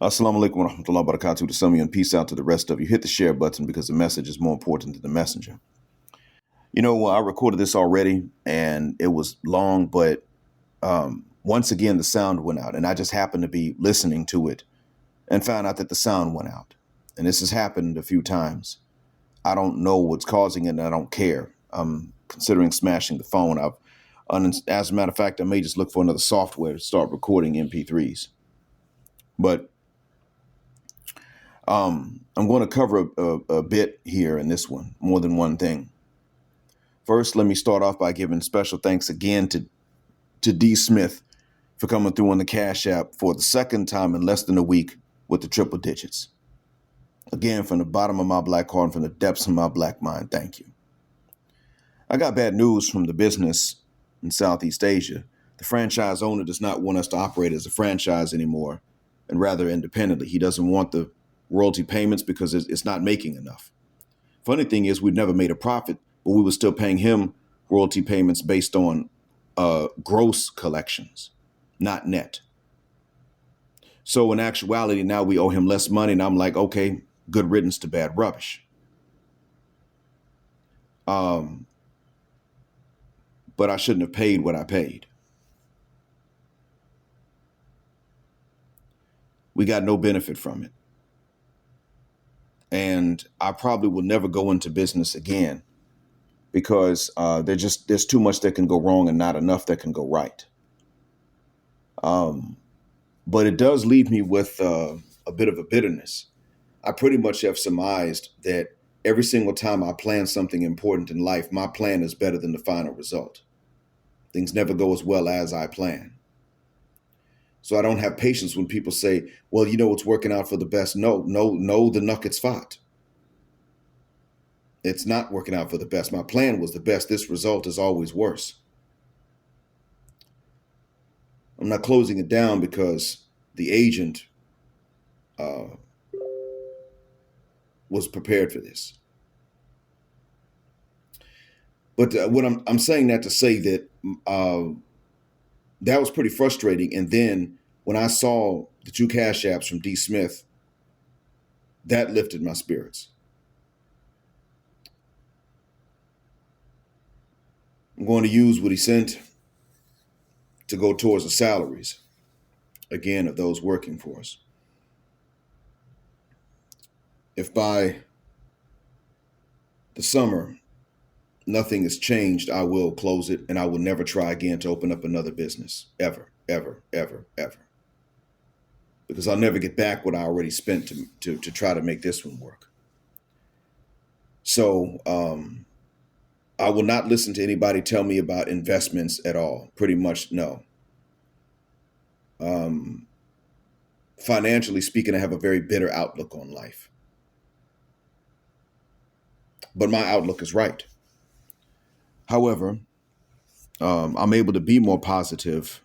Assalamu alaikum wa rahmatullahi wa barakatuh to some of you, and peace out to the rest of you. Hit the share button because the message is more important than the messenger. I recorded this already and it was long, but once again, the sound went out and I just happened to be listening to it and found out that the sound went out. And this has happened a few times. I don't know what's causing it and I don't care. I'm considering smashing the phone. As a matter of fact, I may just look for another software to start recording MP3s. But I'm going to cover a bit here in this one, more than one thing. First, let me start off by giving special thanks again to D. Smith for coming through on the Cash App for the second time in less than a week with the triple digits. Again, from the bottom of my black heart and from the depths of my black mind, thank you. I got bad news from the business in Southeast Asia. The franchise owner does not want us to operate as a franchise anymore, and rather independently. He doesn't want the royalty payments because it's not making enough. Funny thing is, we've never made a profit, but we were still paying him royalty payments based on gross collections, not net. So in actuality, now we owe him less money, and I'm like, okay, good riddance to bad rubbish. But I shouldn't have paid what I paid. We got no benefit from it. And I probably will never go into business again because there's too much that can go wrong and not enough that can go right. But it does leave me with a bit of a bitterness. I pretty much have surmised that every single time I plan something important in life, my plan is better than the final result. Things never go as well as I plan. So I don't have patience when people say, well, it's working out for the best. No, the nuggets fought. It's not working out for the best. My plan was the best. This result is always worse. I'm not closing it down because the agent was prepared for this. But what I'm saying that to say that that was pretty frustrating. And then when I saw the 2 Cash Apps from D. Smith, that lifted my spirits. I'm going to use what he sent to go towards the salaries, again, of those working for us. If by the summer nothing has changed, I will close it and I will never try again to open up another business, ever, ever, ever, ever. Because I'll never get back what I already spent to try to make this one work. So I will not listen to anybody tell me about investments at all. Pretty much no. Financially speaking, I have a very bitter outlook on life. But my outlook is right. However, I'm able to be more positive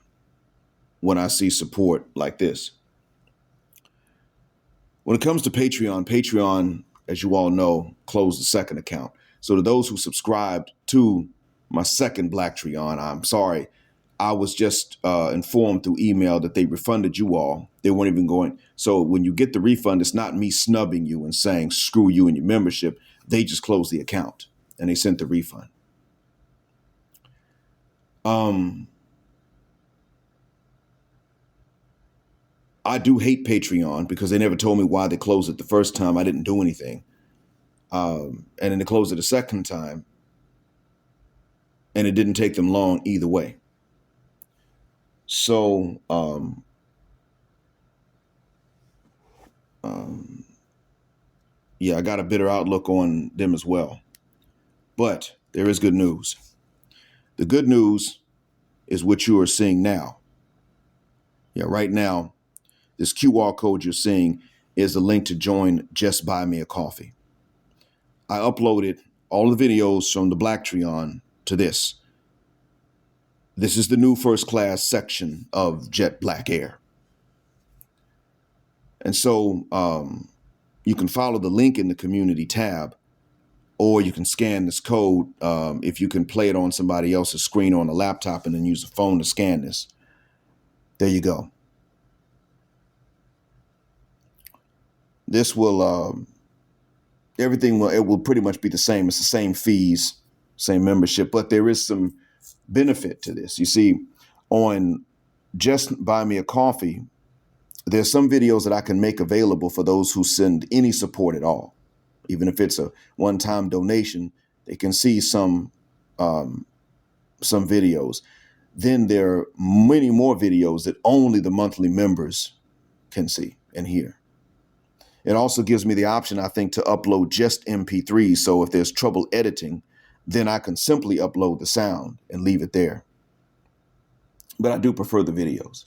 when I see support like this. When it comes to Patreon, as you all know, closed the second account. So to those who subscribed to my second Black Treon, I'm sorry. I was just informed through email that they refunded you all. They weren't even going. So when you get the refund, it's not me snubbing you and saying, screw you and your membership. They just closed the account and they sent the refund. I do hate Patreon because they never told me why they closed it the first time. I didn't do anything. And then they closed it a second time. And it didn't take them long either way. So, yeah, I got a bitter outlook on them as well. But there is good news. The good news is what you are seeing now. Yeah, right now, this QR code you're seeing is a link to join Just Buy Me a Coffee. I uploaded all the videos from the Black Treon to this. This is the new first class section of Jet Black Air. And so you can follow the link in the community tab, or you can scan this code if you can play it on somebody else's screen on a laptop and then use a phone to scan this. There you go. This will everything will it will pretty much be the same. It's the same fees, same membership, but there is some benefit to this. You see, on Just Buy Me a Coffee, there's some videos that I can make available for those who send any support at all. Even if it's a one-time donation, they can see some videos. Then there are many more videos that only the monthly members can see and hear. It also gives me the option, I think, to upload just MP3s. So if there's trouble editing, then I can simply upload the sound and leave it there. But I do prefer the videos.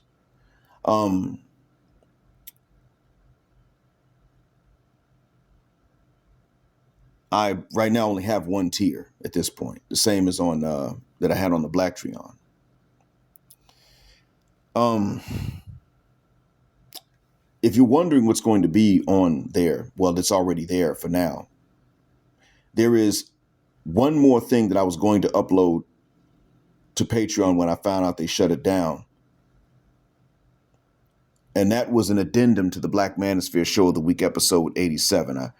I right now only have one tier at this point, the same as on that I had on the LBRY on. If you're wondering what's going to be on there, well, it's already there for now. There is one more thing that I was going to upload to Patreon when I found out they shut it down. And that was an addendum to the Black Manosphere Show of the Week, episode 87.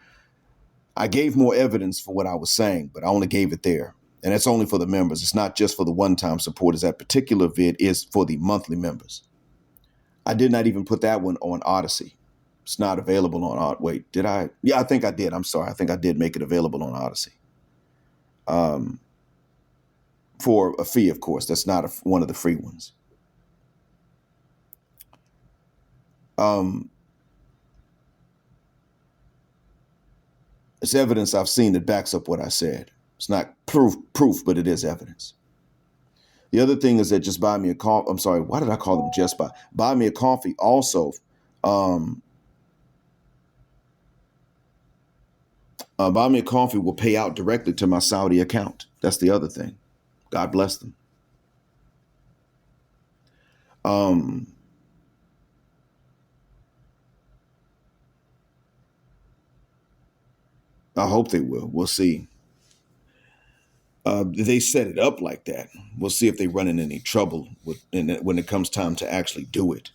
I gave more evidence for what I was saying, but I only gave it there. And it's only for the members. It's not just for the one-time supporters. That particular vid is for the monthly members. I did not even put that one on Odyssey. It's not available on wait, did I? Yeah, I think I did. I'm sorry. I think I did make it available on Odyssey. For a fee, of course. That's not one of the free ones. It's evidence I've seen that backs up what I said. It's not proof, but it is evidence. The other thing is that Just Buy Me a Coffee. I'm sorry, why did I call them Just Buy Me a Coffee? Also, Buy Me a Coffee will pay out directly to my Saudi account. That's the other thing. God bless them. I hope they will. We'll see. They set it up like that. We'll see if they run into any trouble when it comes time to actually do it.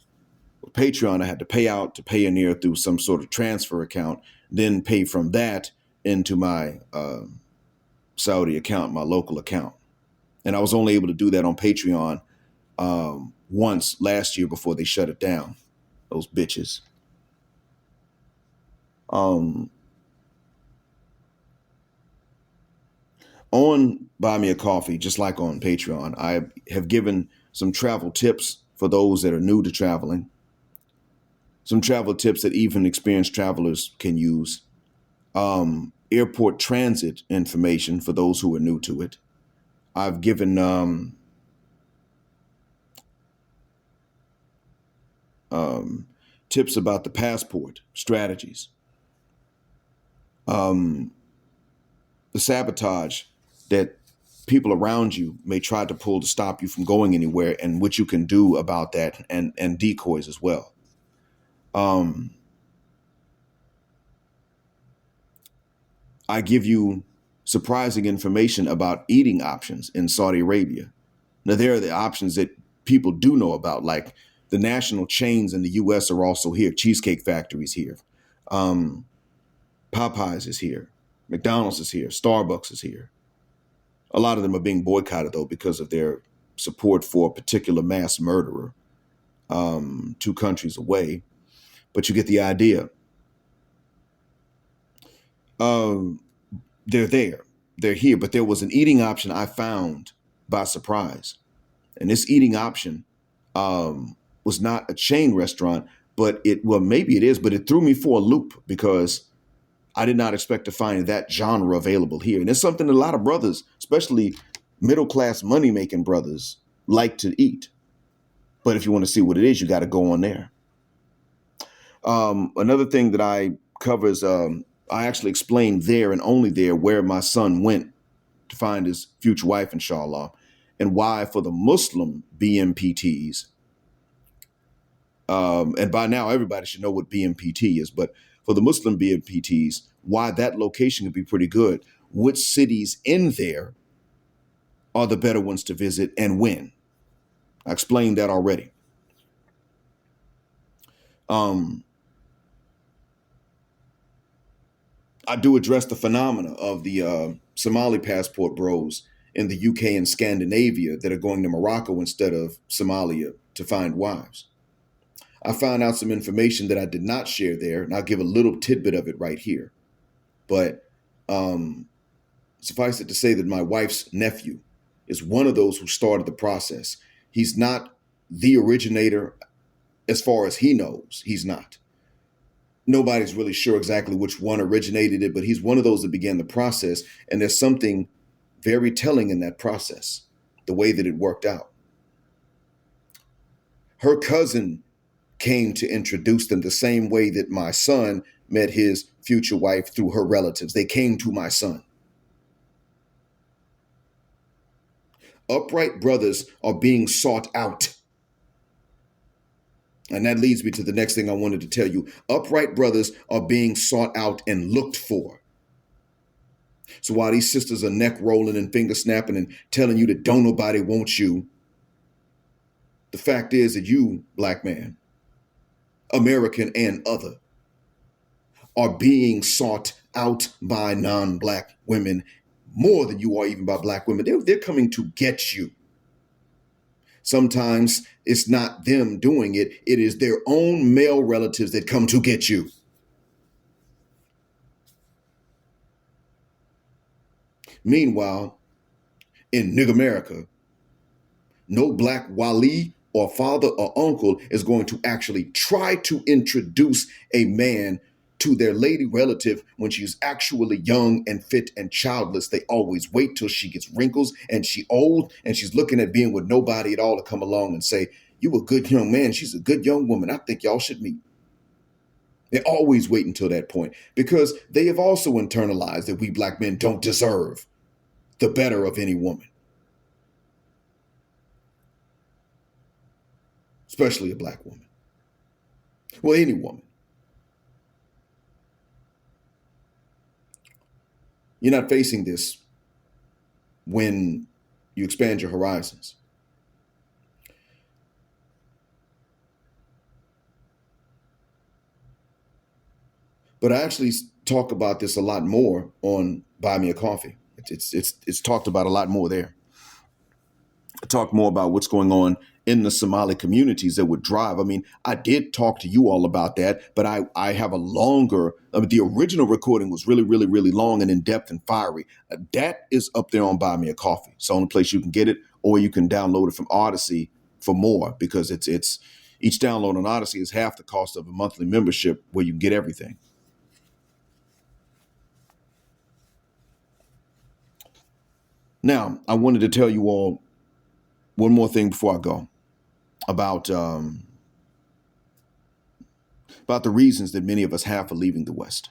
With Patreon, I had to pay out to Payoneer through some sort of transfer account, then pay from that into my Saudi account, my local account. And I was only able to do that on Patreon once last year before they shut it down. Those bitches. On Buy Me a Coffee, just like on Patreon, I have given some travel tips for those that are new to traveling. Some travel tips that even experienced travelers can use. Airport transit information for those who are new to it. I've given tips about the passport strategies. The sabotage that people around you may try to pull to stop you from going anywhere, and what you can do about that, and decoys as well. I give you surprising information about eating options in Saudi Arabia. Now, there are the options that people do know about, like the national chains in the U.S. are also here. Cheesecake Factory's here. Popeyes is here. McDonald's is here. Starbucks is here. A lot of them are being boycotted, though, because of their support for a particular mass murderer 2 countries away. But you get the idea. They're there. They're here. But there was an eating option I found by surprise. And this eating option was not a chain restaurant, but maybe it is, but it threw me for a loop because I did not expect to find that genre available here. And it's something that a lot of brothers, especially middle-class money-making brothers, like to eat. But if you want to see what it is, you got to go on there. Another thing that I cover is I actually explained there and only there where my son went to find his future wife, inshallah, and why for the Muslim BMPTs, and by now everybody should know what BMPT is, but for the Muslim BMPTs, why that location could be pretty good. Which cities in there are the better ones to visit and when? I explained that already. I do address the phenomena of the Somali passport bros in the UK and Scandinavia that are going to Morocco instead of Somalia to find wives. I found out some information that I did not share there, and I'll give a little tidbit of it right here. But um, suffice it to say that my wife's nephew is one of those who started the process. He's not the originator as far as he knows. He's not. Nobody's really sure exactly which one originated it, but he's one of those that began the process. And there's something very telling in that process, the way that it worked out. Her cousin came to introduce them the same way that my son met his future wife through her relatives. They came to my son. Upright brothers are being sought out. And that leads me to the next thing I wanted to tell you. Upright brothers are being sought out and looked for. So while these sisters are neck rolling and finger snapping and telling you that don't nobody want you, the fact is that you, black man, American and other, are being sought out by non-black women more than you are even by black women. They're coming to get you. Sometimes it's not them doing it. It is their own male relatives that come to get you. Meanwhile, in Nigga America, no black wali or father or uncle is going to actually try to introduce a man to their lady relative when she's actually young and fit and childless. They always wait till she gets wrinkles and she old and she's looking at being with nobody at all to come along and say, you a good young man. She's a good young woman. I think y'all should meet. They always wait until that point because they have also internalized that we black men don't deserve the better of any woman, especially a black woman. Well, any woman. You're not facing this when you expand your horizons. But I actually talk about this a lot more on Buy Me a Coffee. It's talked about a lot more there. I talk more about what's going on in the Somali communities that would drive. I mean, I did talk to you all about that, but I have a longer, the original recording was really, really, really long and in depth and fiery. That is up there on Buy Me a Coffee. It's the only place you can get it, or you can download it from Odyssey for more because it's each download on Odyssey is half the cost of a monthly membership where you can get everything. Now, I wanted to tell you all one more thing before I go about the reasons that many of us have for leaving the West.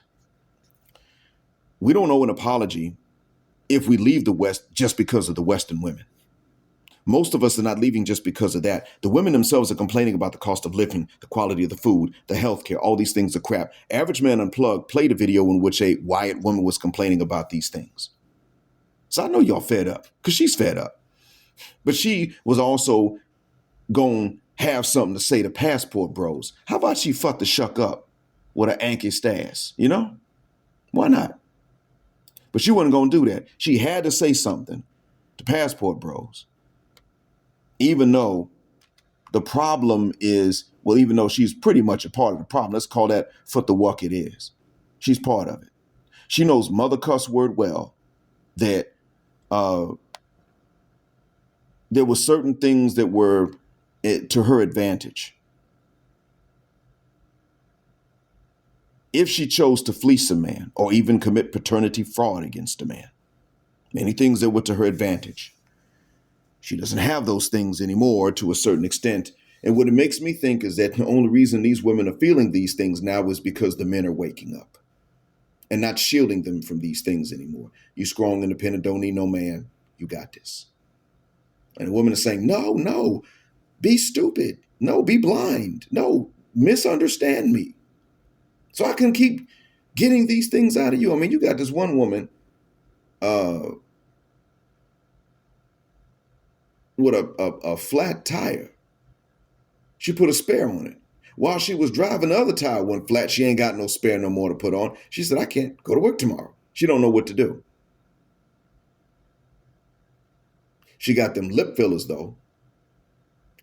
We don't owe an apology if we leave the West just because of the Western women. Most of us are not leaving just because of that. The women themselves are complaining about the cost of living, the quality of the food, the healthcare, all these things are crap. Average Man Unplugged played a video in which a Wyatt woman was complaining about these things. So I know y'all fed up because she's fed up. But she was also going to have something to say to passport bros. How about she fuck the shuck up with an Anki stash, you know? Why not? But she wasn't going to do that. She had to say something to passport bros. Even though the problem is, well, even though she's pretty much a part of the problem, let's call that for the wuck it is. She's part of it. She knows mother cuss word well that there were certain things that were to her advantage. If she chose to fleece a man or even commit paternity fraud against a man, many things that were to her advantage. She doesn't have those things anymore to a certain extent. And what it makes me think is that the only reason these women are feeling these things now is because the men are waking up and not shielding them from these things anymore. You strong, independent, don't need no man. You got this. And a woman is saying, no, be stupid. No, be blind. No, misunderstand me. So I can keep getting these things out of you. I mean, you got this one woman with a flat tire. She put a spare on it. While she was driving, the other tire went flat. She ain't got no spare no more to put on. She said, I can't go to work tomorrow. She don't know what to do. She got them lip fillers, though,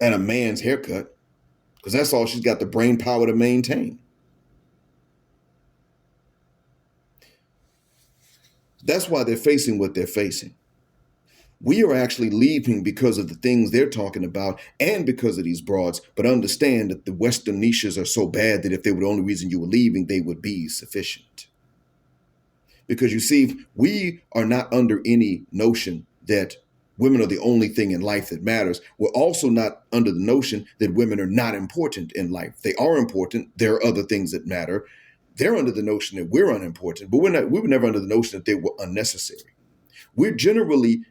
and a man's haircut, because that's all she's got the brain power to maintain. That's why they're facing what they're facing. We are actually leaving because of the things they're talking about and because of these broads, but understand that the Western niches are so bad that if they were the only reason you were leaving, they would be sufficient. Because you see, we are not under any notion that women are the only thing in life that matters. We're also not under the notion that women are not important in life. They are important. There are other things that matter. They're under the notion that we're unimportant, but we were never under the notion that they were unnecessary. We're generally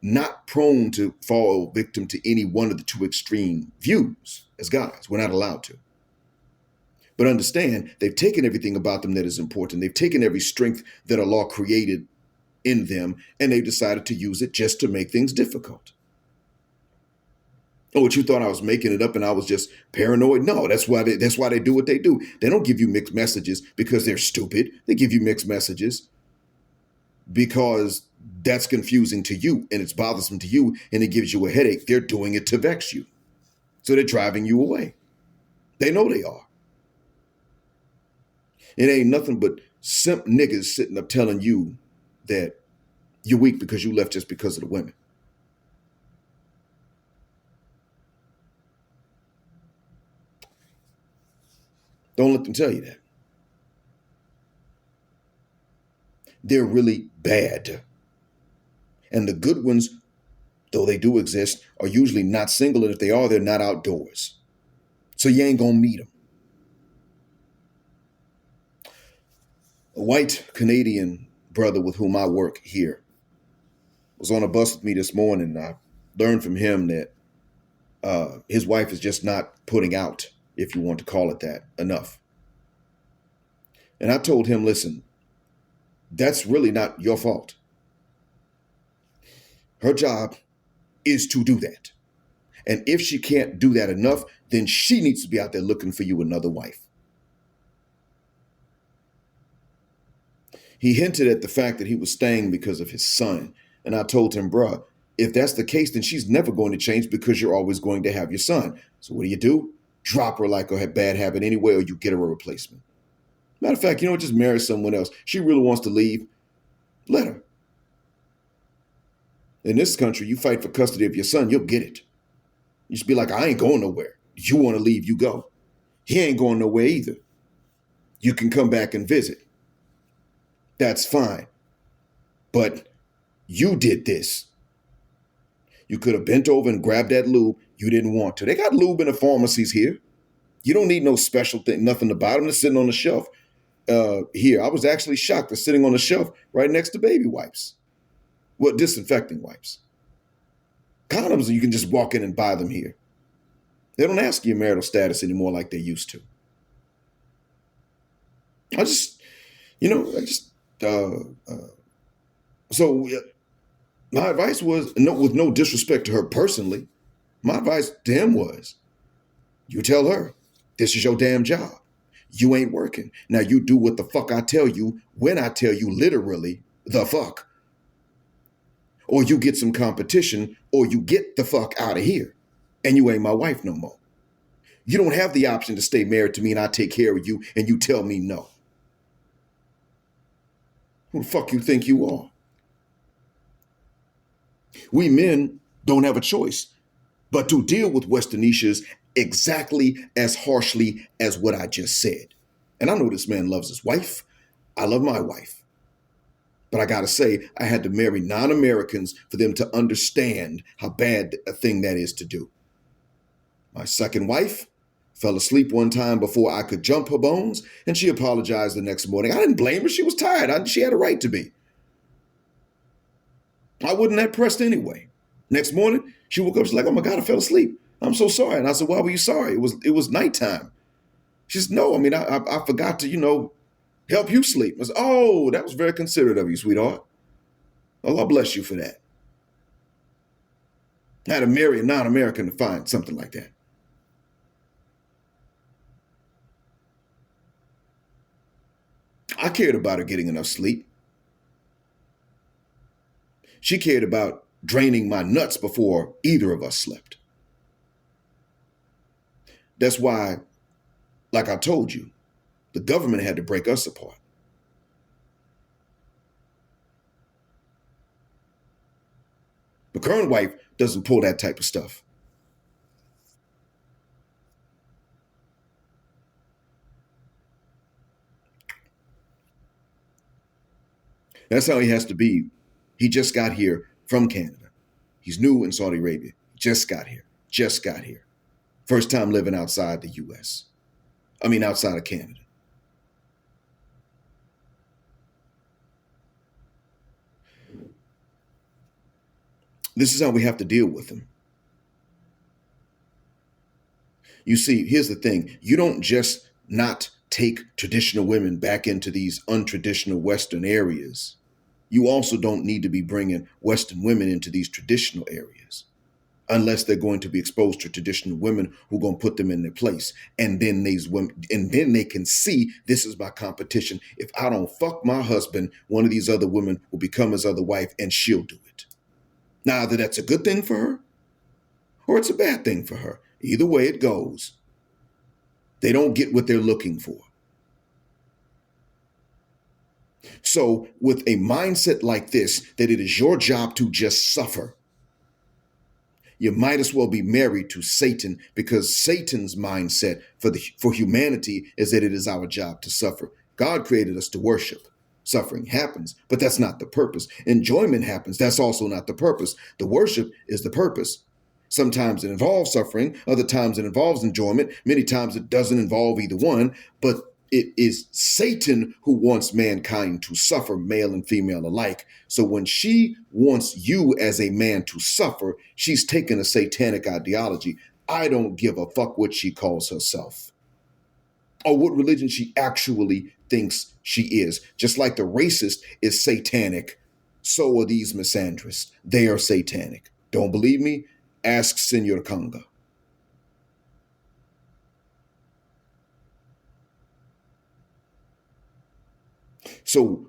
not prone to fall victim to any one of the two extreme views as guys. We're not allowed to. But understand, they've taken everything about them that is important. They've taken every strength that Allah created in them, and they've decided to use it just to make things difficult. Oh, what you thought I was making it up and I was just paranoid? No, that's why they do what they do. They don't give you mixed messages because they're stupid. They give you mixed messages because that's confusing to you and it's bothersome to you and it gives you a headache. They're doing it to vex you. So they're driving you away. They know they are. It ain't nothing but simp niggas sitting up telling you that you're weak because you left just because of the women. Don't let them tell you that. They're really bad. And the good ones, though they do exist, are usually not single. And if they are, they're not outdoors. So you ain't going to meet them. A white Canadian brother with whom I work here was on a bus with me this morning. And I learned from him that his wife is just not putting out, if you want to call it that, enough. And I told him, listen, that's really not your fault. Her job is to do that. And if she can't do that enough, then she needs to be out there looking for you another wife. He hinted at the fact that he was staying because of his son. And I told him, bruh, if that's the case, then she's never going to change because you're always going to have your son. So what do? Drop her like a bad habit anyway, or you get her a replacement. Matter of fact, just marry someone else. She really wants to leave. Let her. In this country, you fight for custody of your son, you'll get it. You just be like, I ain't going nowhere. You want to leave, you go. He ain't going nowhere either. You can come back and visit. That's fine. But you did this. You could have bent over and grabbed that lube. You didn't want to. They got lube in the pharmacies here. You don't need no special thing, nothing about them. It's sitting on the shelf here. I was actually shocked. They're sitting on the shelf right next to baby wipes. Well, disinfecting wipes. Condoms, you can just walk in and buy them here. They don't ask you your marital status anymore like they used to. So my advice was, with no disrespect to her personally, my advice to him was, you tell her, this is your damn job. You ain't working. Now you do what the fuck I tell you when I tell you literally the fuck. Or you get some competition, or you get the fuck out of here, and you ain't my wife no more. You don't have the option to stay married to me and I take care of you and you tell me no. Who the fuck you think you are? We men don't have a choice but to deal with Westernicians exactly as harshly as what I just said. And I know this man loves his wife. I love my wife. But I got to say, I had to marry non-Americans for them to understand how bad a thing that is to do. My second wife fell asleep one time before I could jump her bones, and she apologized the next morning. I didn't blame her. She was tired. She had a right to be. I wasn't that pressed anyway. Next morning, she woke up. She's like, oh my God, I fell asleep. I'm so sorry. And I said, why were you sorry? It was nighttime. She said, no, I forgot to, help you sleep. I said, oh, that was very considerate of you, sweetheart. Allah bless you for that. I had to marry a non-American to find something like that. I cared about her getting enough sleep. She cared about draining my nuts before either of us slept. That's why, like I told you, the government had to break us apart. The current wife doesn't pull that type of stuff. That's how he has to be. He just got here from Canada. He's new in Saudi Arabia. Just got here. Just got here. First time living outside the US. Outside of Canada. This is how we have to deal with him. You see, here's the thing. You don't just not take traditional women back into these untraditional Western areas. You also don't need to be bringing Western women into these traditional areas unless they're going to be exposed to traditional women who are going to put them in their place. And then these women, and then they can see this is my competition. If I don't fuck my husband, one of these other women will become his other wife and she'll do it. Now, either that's a good thing for her or it's a bad thing for her. Either way it goes, they don't get what they're looking for. So with a mindset like this, that it is your job to just suffer, you might as well be married to Satan, because Satan's mindset for humanity is that it is our job to suffer. God created us to worship. Suffering happens, but that's not the purpose. Enjoyment happens. That's also not the purpose. The worship is the purpose. Sometimes it involves suffering. Other times it involves enjoyment. Many times it doesn't involve either one, but it is Satan who wants mankind to suffer, male and female alike. So when she wants you as a man to suffer, she's taken a satanic ideology. I don't give a fuck what she calls herself or what religion she actually thinks she is. Just like the racist is satanic, so are these misandrists. They are satanic. Don't believe me? Ask Senor Kanga. So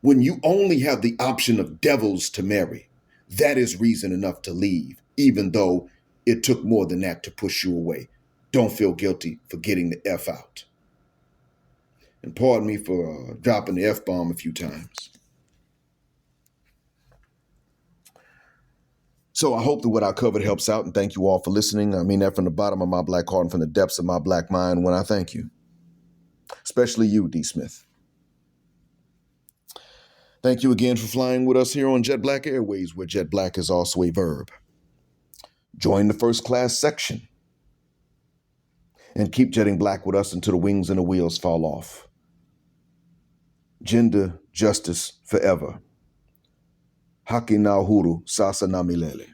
when you only have the option of devils to marry, that is reason enough to leave, even though it took more than that to push you away. Don't feel guilty for getting the F out. And pardon me for dropping the F-bomb a few times. So I hope that what I covered helps out, and thank you all for listening. I mean that from the bottom of my black heart and from the depths of my black mind when I thank you. Especially you, D. Smith. Thank you again for flying with us here on Jet Black Airways, where jet black is also a verb. Join the first class section and keep jetting black with us until the wings and the wheels fall off. Gender justice forever. Haki na uhuru sasa na milele.